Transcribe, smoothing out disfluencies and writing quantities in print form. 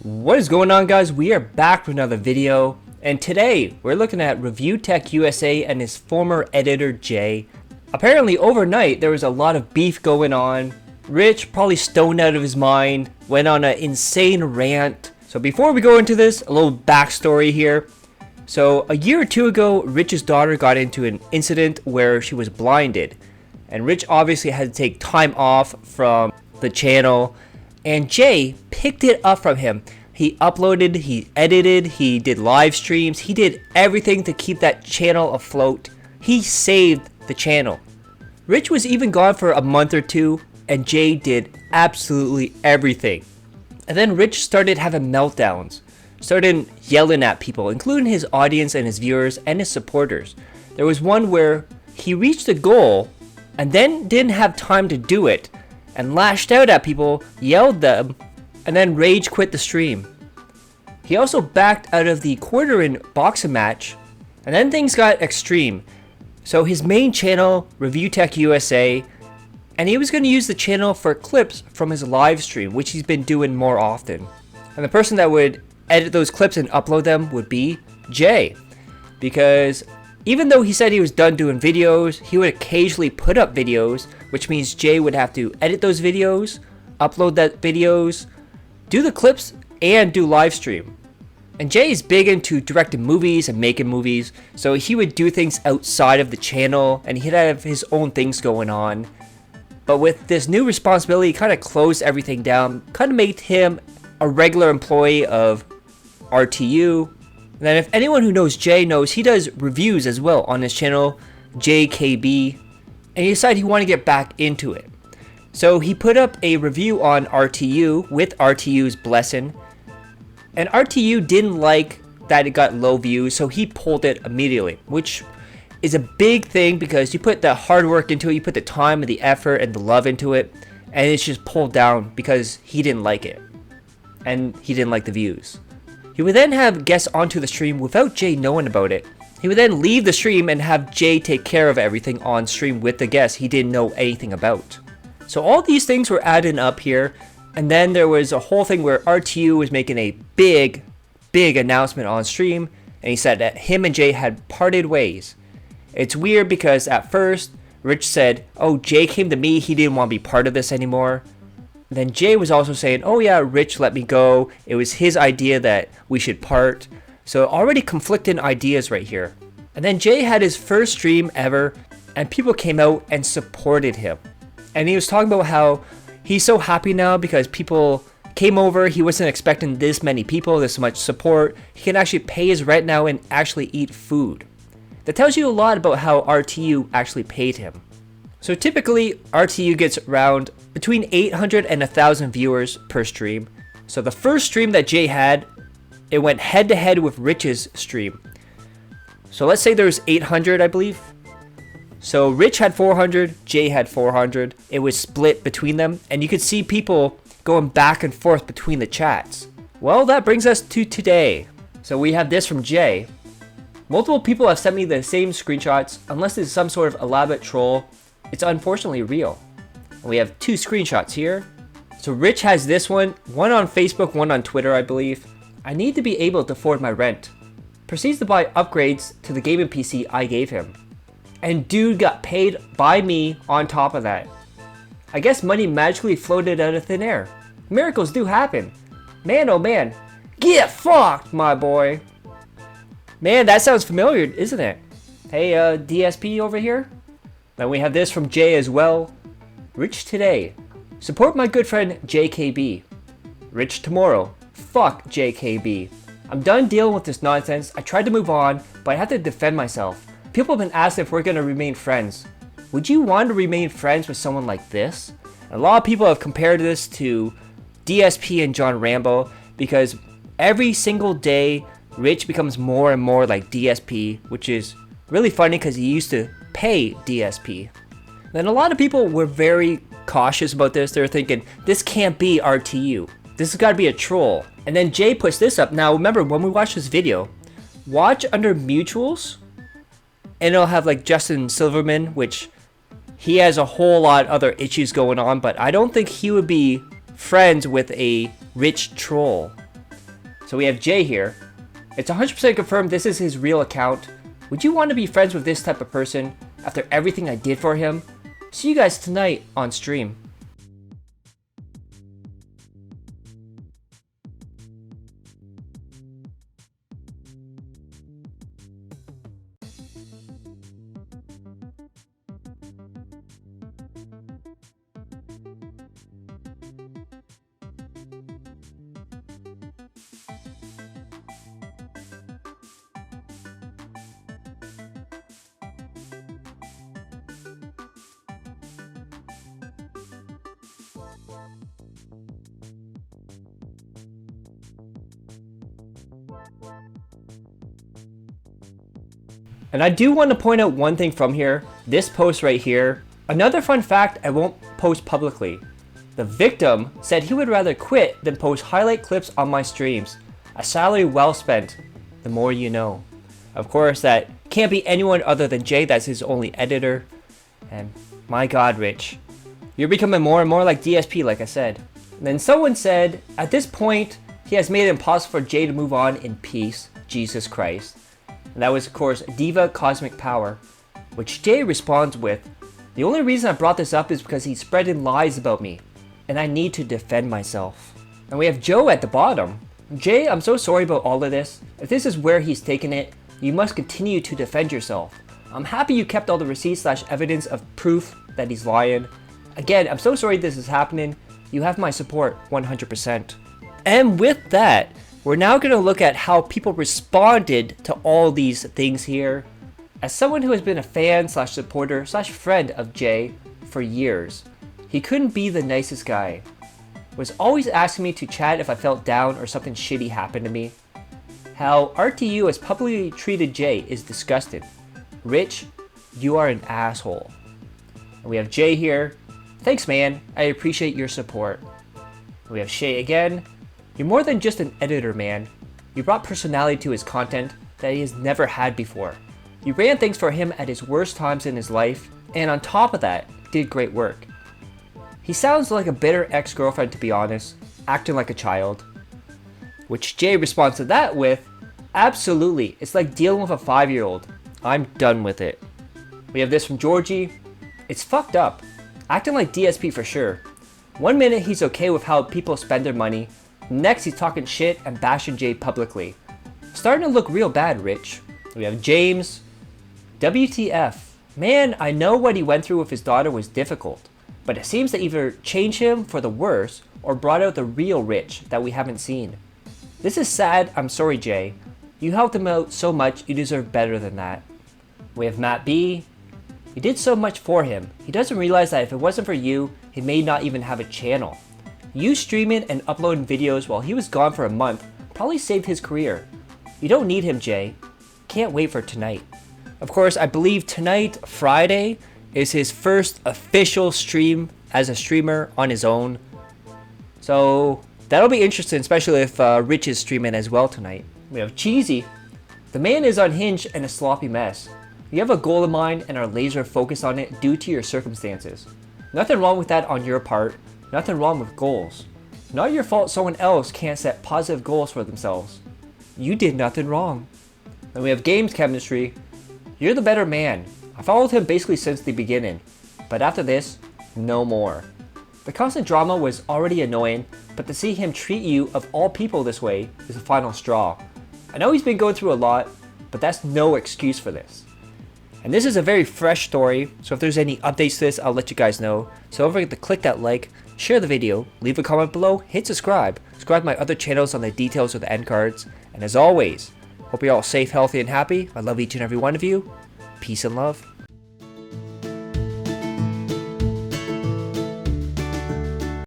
What is going on, guys? We are back with another video, and today we're looking at REVIEWTECHUSA and his former editor Jay. Apparently overnight there was a lot of beef going on. Rich, probably stoned out of his mind, went on an insane rant. So before we go into this, a little backstory here. So a year or two ago, Rich's daughter got into an incident where she was blinded, and Rich obviously had to take time off from the channel, and Jay picked it up from him. He uploaded, he edited, he did live streams, he did everything to keep that channel afloat. He saved the channel. Rich was even gone for a month or two, and Jay did absolutely everything. And then Rich started having meltdowns, started yelling at people, including his audience and his viewers and his supporters. There was one where he reached a goal and then didn't have time to do it, and lashed out at people, yelled at them, and then rage quit the stream. He also backed out of the quarter-in boxing match, and then things got extreme. So his main channel, REVIEWTECHUSA, and he was going to use the channel for clips from his live stream, which he's been doing more often. And the person that would edit those clips and upload them would be Jay, because even though he said he was done doing videos, he would occasionally put up videos, which means Jay would have to edit those videos, upload that videos, do the clips, and do live stream. And Jay is big into directing movies and making movies, so he would do things outside of the channel, and he'd have his own things going on. But with this new responsibility, he kind of closed everything down, kind of made him a regular employee of RTU. And then if anyone who knows Jay knows, he does reviews as well on his channel, JKB, and he decided he wanted to get back into it. So he put up a review on RTU with RTU's blessing, and RTU didn't like that it got low views, so he pulled it immediately, which is a big thing because you put the hard work into it, you put the time and the effort and the love into it, and it's just pulled down because he didn't like it, and he didn't like the views. He would then have guests onto the stream without Jay knowing about it. He would then leave the stream and have Jay take care of everything on stream with the guests he didn't know anything about. So all these things were adding up here, and then there was a whole thing where RTU was making a big announcement on stream, and he said that him and Jay had parted ways. It's weird because at first, Rich said, oh, Jay came to me, he didn't want to be part of this anymore. Then Jay was also saying, oh yeah, Rich let me go, it was his idea that we should part. So already conflicting ideas right here. And then Jay had his first stream ever, and people came out and supported him. And he was talking about how he's so happy now because people came over, he wasn't expecting this many people, this much support. He can actually pay his rent now and actually eat food. That tells you a lot about how RTU actually paid him. So typically, RTU gets around between 800 and 1,000 viewers per stream. So the first stream that Jay had, it went head to head with Rich's stream. So let's say there's 800, I believe. So Rich had 400, Jay had 400. It was split between them, and you could see people going back and forth between the chats. Well, that brings us to today. So we have this from Jay. Multiple people have sent me the same screenshots. Unless it's some sort of elaborate troll, it's unfortunately real. And we have two screenshots here. So Rich has this one on Facebook, one on Twitter, I believe. I need to be able to afford my rent. Proceeds to buy upgrades to the gaming PC I gave him. And dude got paid by me on top of that. I guess money magically floated out of thin air. Miracles do happen. Man, oh man. Get fucked, my boy. Man, that sounds familiar, isn't it? Hey, DSP over here. Then we have this from Jay as well. Rich today. Support my good friend JKB. Rich tomorrow. Fuck JKB. I'm done dealing with this nonsense. I tried to move on, but I have to defend myself. People have been asking if we're gonna remain friends. Would you want to remain friends with someone like this? A lot of people have compared this to DSP and John Rambo because every single day Rich becomes more and more like DSP, which is really funny because he used to pay DSP. Then a lot of people were very cautious about this. They're thinking, this can't be RTU. This has got to be a troll. And then Jay puts this up. Now remember, when we watch this video, watch under mutuals, and it'll have like Justin Silverman, which he has a whole lot of other issues going on, but I don't think he would be friends with a rich troll. So we have Jay here. It's 100% confirmed this is his real account. Would you want to be friends with this type of person after everything I did for him? See you guys tonight on stream. And I do want to point out one thing from here, this post right here. Another fun fact I won't post publicly. The victim said he would rather quit than post highlight clips on my streams. A salary well spent, the more you know. Of course, that can't be anyone other than Jay, that's his only editor. And my god, Rich, you're becoming more and more like DSP, like I said. And then someone said, at this point, he has made it impossible for Jay to move on in peace, Jesus Christ. And that was, of course, Diva Cosmic Power, which Jay responds with, the only reason I brought this up is because he's spreading lies about me, and I need to defend myself. And we have Joe at the bottom. Jay, I'm so sorry about all of this. If this is where he's taken it, you must continue to defend yourself. I'm happy you kept all the receipts / evidence of proof that he's lying. Again, I'm so sorry this is happening. You have my support 100%. And with that, we're now going to look at how people responded to all these things here. As someone who has been a fan / supporter / friend of Jay for years, he couldn't be the nicest guy. Was always asking me to chat if I felt down or something shitty happened to me. How RTU has publicly treated Jay is disgusting. Rich, you are an asshole. And we have Jay here. Thanks man, I appreciate your support. And we have Shay again. You're more than just an editor, man. You brought personality to his content that he has never had before. You ran things for him at his worst times in his life, and on top of that, did great work. He sounds like a bitter ex-girlfriend, to be honest, acting like a child. Which Jay responds to that with, absolutely, it's like dealing with a 5-year-old. I'm done with it. We have this from Georgie. It's fucked up. Acting like DSP for sure. One minute he's okay with how people spend their money, next he's talking shit and bashing Jay publicly. Starting to look real bad, Rich. We have James. WTF. Man, I know what he went through with his daughter was difficult, but it seems to either change him for the worse or brought out the real Rich that we haven't seen. This is sad, I'm sorry Jay. You helped him out so much, you deserve better than that. We have Matt B. You did so much for him. He doesn't realize that if it wasn't for you, he may not even have a channel. You streaming and uploading videos while he was gone for a month probably saved his career. You don't need him, Jay. Can't wait for tonight. Of course, I believe tonight, Friday, is his first official stream as a streamer on his own. So that'll be interesting, especially if Rich is streaming as well tonight. We have Cheesy. The man is unhinged and a sloppy mess. You have a goal in mind and are laser focused on it due to your circumstances. Nothing wrong with that on your part. Nothing wrong with goals. Not your fault someone else can't set positive goals for themselves. You did nothing wrong. Then we have Games Chemistry. You're the better man. I followed him basically since the beginning. But after this, no more. The constant drama was already annoying, but to see him treat you of all people this way is the final straw. I know he's been going through a lot, but that's no excuse for this. And this is a very fresh story, so if there's any updates to this, I'll let you guys know. So don't forget to click that like, share the video, leave a comment below, hit subscribe to my other channels on the details of the end cards. And as always, hope you're all safe, healthy, and happy. I love each and every one of you. Peace and love.